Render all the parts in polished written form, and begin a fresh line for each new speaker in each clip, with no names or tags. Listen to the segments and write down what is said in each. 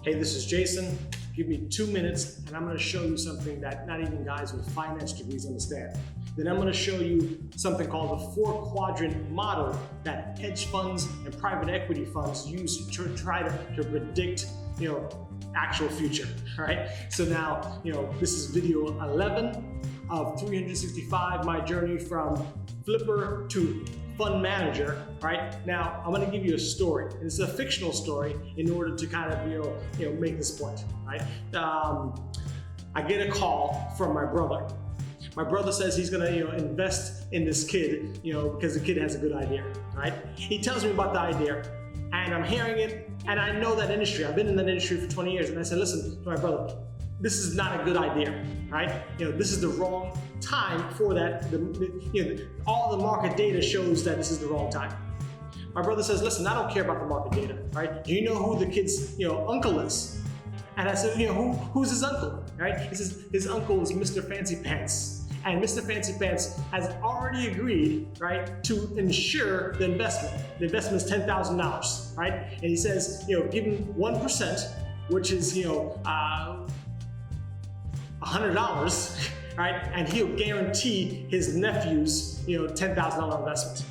Hey, this is Jason. Give me 2 minutes and I'm going to show you something that not even guys with finance degrees understand. Then I'm going to show you something called the 4-quadrant model that hedge funds and private equity funds use to try to predict, actual future, right? So now, this is video 11 of 365, my journey from flipper to fund manager, right? Now, I'm gonna give you a story, and it's a fictional story in order to kind of, make this point, right? I get a call from my brother. My brother says he's gonna, invest in this kid, because the kid has a good idea, right? He tells me about the idea, and I'm hearing it, and I know that industry. I've been in that industry for 20 years, and I said, listen to my brother, this is not a good idea, right? This is the wrong time for that. All the market data shows that this is the wrong time. My brother says, listen, I don't care about the market data, right? Do you know who the kid's, uncle is? And I said, who's his uncle, right? He says, his uncle is Mr. Fancy Pants. And Mr. Fancy Pants has already agreed, right, to insure the investment. The investment is $10,000, right? And he says, give him 1%, which is, $100, right? And he'll guarantee his nephew's, $10,000 investment.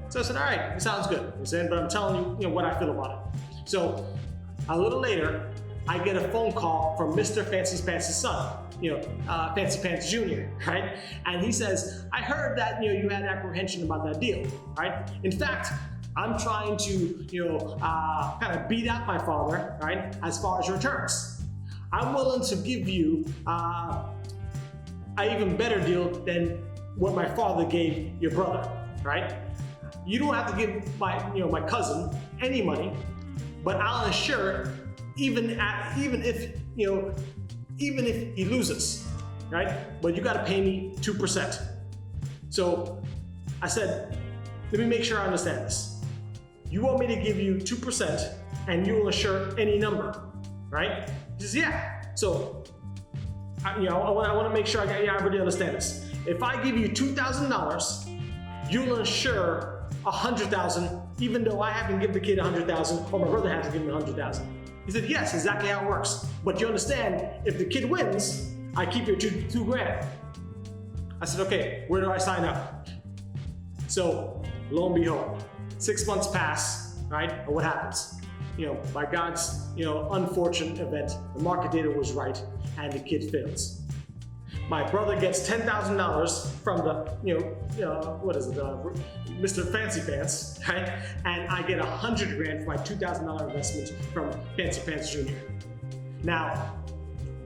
So I said, all right, sounds good. But I'm telling you, what I feel about it. So a little later, I get a phone call from Mr. Fancy Pants' son, Fancy Pants Jr., right? And he says, I heard that, you had apprehension about that deal, right? In fact, I'm trying to, kind of beat out my father, right, as far as returns. I'm willing to give you an even better deal than what my father gave your brother, right? You don't have to give my cousin any money, but I'll insure even if he loses, right? But you got to pay me 2%. So I said, let me make sure I understand this. You want me to give you 2% and you will insure any number, right? He says, yeah. So, I want to make sure I really understand this. If I give you $2,000, you'll insure $100,000, even though I haven't given the kid $100,000, or my brother hasn't given me $100,000. He said, yes, exactly how it works. But you understand, if the kid wins, I keep your two grand. I said, okay, where do I sign up? So, lo and behold, 6 months pass, right? And what happens? By God's, unfortunate event, the market data was right and the kid fails. My brother gets $10,000 from Mr. Fancy Pants, right? And I get $100 grand for my $2,000 investment from Fancy Pants Jr. Now,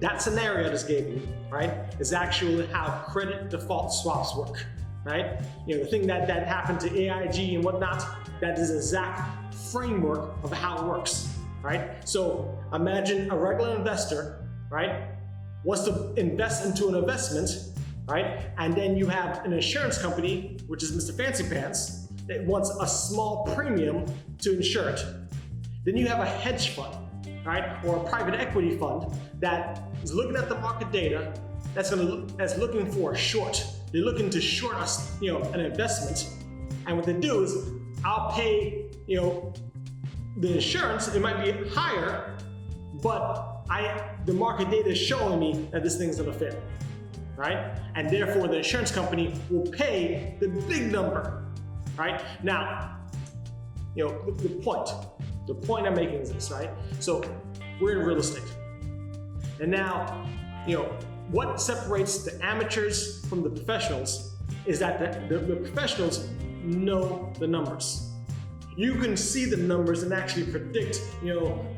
that scenario I just gave you, right, is actually how credit default swaps work, right? The thing that happened to AIG and whatnot, that is the exact framework of how it works, right? So imagine a regular investor, right, wants to invest into an investment, right? And then you have an insurance company, which is Mr. Fancy Pants, that wants a small premium to insure it. Then you have a hedge fund, right? Or a private equity fund that is looking at the market data, that's looking for a short. They're looking to short us, an investment. And what they do is, I'll pay, the insurance, it might be higher, but the market data is showing me that this thing's gonna fail, right? And therefore the insurance company will pay the big number, right? Now, the point I'm making is this, right? So we're in real estate. And now, what separates the amateurs from the professionals is that the professionals know the numbers. You can see the numbers and actually predict,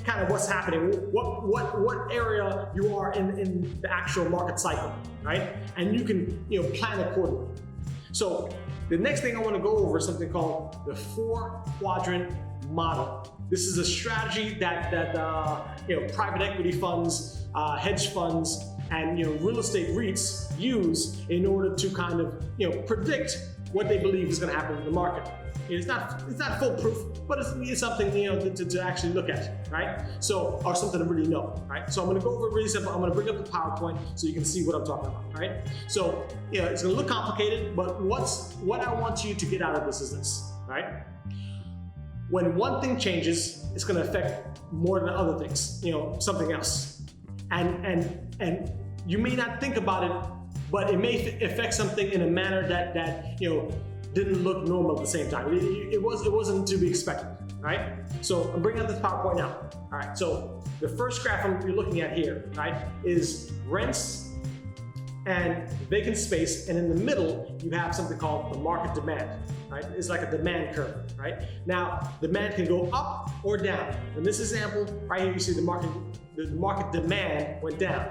kind of what's happening, what area you are in the actual market cycle, right? And you can, plan accordingly. So the next thing I want to go over is something called the 4-quadrant model. This is a strategy that private equity funds, hedge funds, and real estate REITs use in order to kind of predict what they believe is going to happen in the market. It's not foolproof, but it's something to actually look at, right? So, or something to really know, right? So I'm going to go over it really simple. I'm going to bring up the PowerPoint so you can see what I'm talking about, right? So it's going to look complicated, but what I want you to get out of this is this, right? when one thing changes, it's going to affect more than other things, something else. And you may not think about it, but it may affect something in a manner that didn't look normal at the same time. It wasn't to be expected, right? So I'm bringing up this PowerPoint now. All right, so the first graph you're looking at here, right, is rents and vacant space, and in the middle you have something called the market demand, right? It's like a demand curve, right? Now, demand can go up or down. In this example, right here, you see the market demand went down,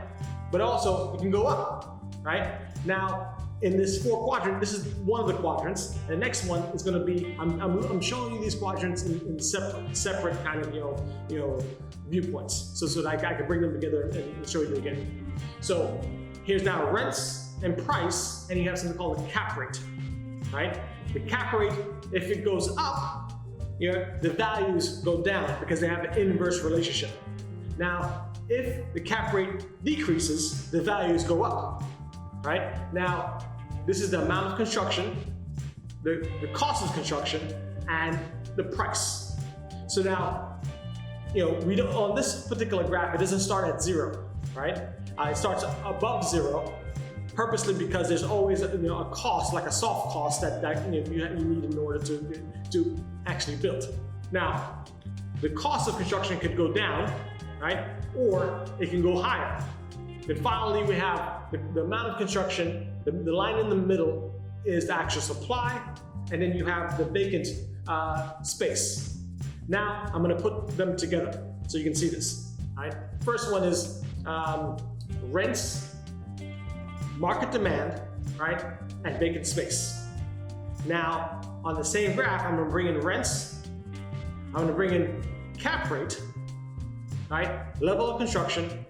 but also it can go up, right? Now, in this 4 quadrant, this is one of the quadrants. And the next one is going to be, I'm showing you these quadrants in separate kind of viewpoints, so that I can bring them together and show you again. So here's now rents and price, and you have something called a cap rate, right? The cap rate, if it goes up, the values go down because they have an inverse relationship. Now, if the cap rate decreases, the values go up, right? Now, this is the amount of construction, the cost of construction, and the price. So now, we don't, on this particular graph, it doesn't start at 0, right? It starts above 0, purposely because there's always a cost, like a soft cost that you need in order to actually build. Now, the cost of construction could go down, right? Or it can go higher. Then finally, we have the amount of construction. The line in the middle is the actual supply, and then you have the vacant space. Now, I'm going to put them together so you can see this. All right? First one is rents, market demand, right, and vacant space. Now, on the same graph, I'm going to bring in rents. I'm going to bring in cap rate, right, level of construction,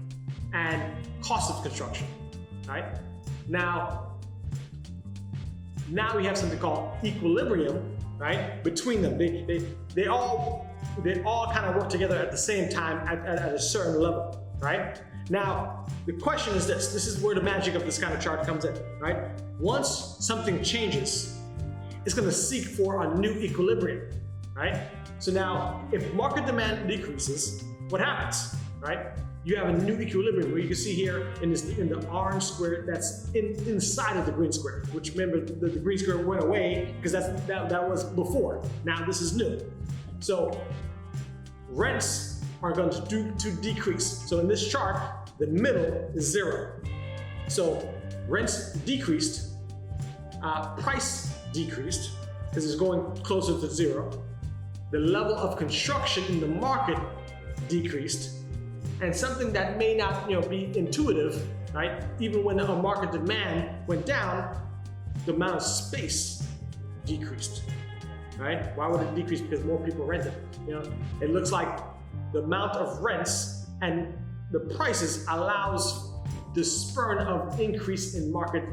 and cost of construction, right? Now we have something called equilibrium, right, between them. They all kind of work together at the same time at a certain level, right? Now, the question is this. This is where the magic of this kind of chart comes in, right? Once something changes, it's going to seek for a new equilibrium, right? So now, if market demand decreases, what happens, right? You have a new equilibrium where you can see here in the orange square that's inside of the green square, which remember the green square went away because that was before. Now this is new. So rents are going to decrease. So in this chart, the middle is 0. So rents decreased, price decreased because it's going closer to 0. The level of construction in the market decreased. And something that may not be intuitive, right? Even when a market demand went down, the amount of space decreased, right? Why would it decrease? Because more people rented. It looks like the amount of rents and the prices allows the spurn of increase in market,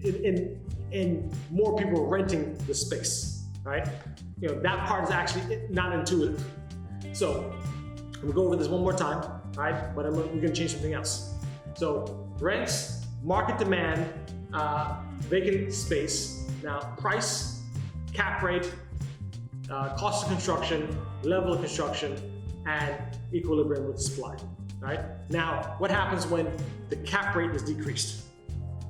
in more people renting the space, right? That part is actually not intuitive. So I'm gonna go over this one more time, right? But we're gonna change something else. So rents, market demand, vacant space. Now price, cap rate, cost of construction, level of construction, and equilibrium with supply, right? Now, what happens when the cap rate is decreased?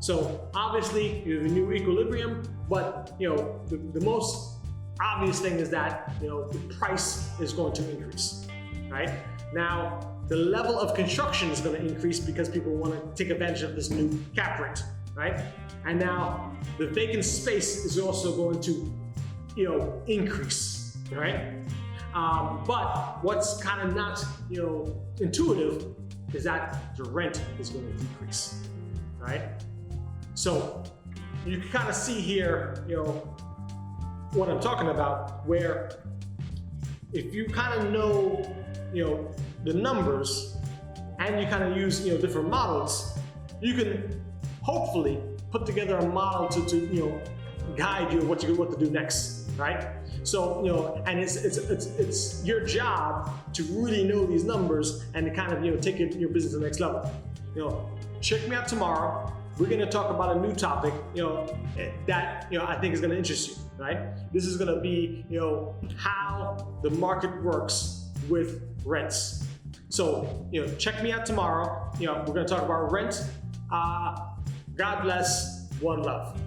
So obviously you have a new equilibrium, but the most obvious thing is that the price is going to increase. Right? Now, the level of construction is going to increase because people want to take advantage of this new cap rate, right? And now the vacant space is also going to, increase, right? But what's kind of not, intuitive is that the rent is going to decrease, right? So you can kind of see here, what I'm talking about, where if you kind of know the numbers and you kind of use different models, you can hopefully put together a model to guide you what to do next, right? So and it's your job to really know these numbers and to kind of take your business to the next level. Check me out tomorrow. We're going to talk about a new topic that I think is going to interest you. right? This is gonna be, how the market works with rents. So, check me out tomorrow. We're gonna talk about rent. God bless, one love.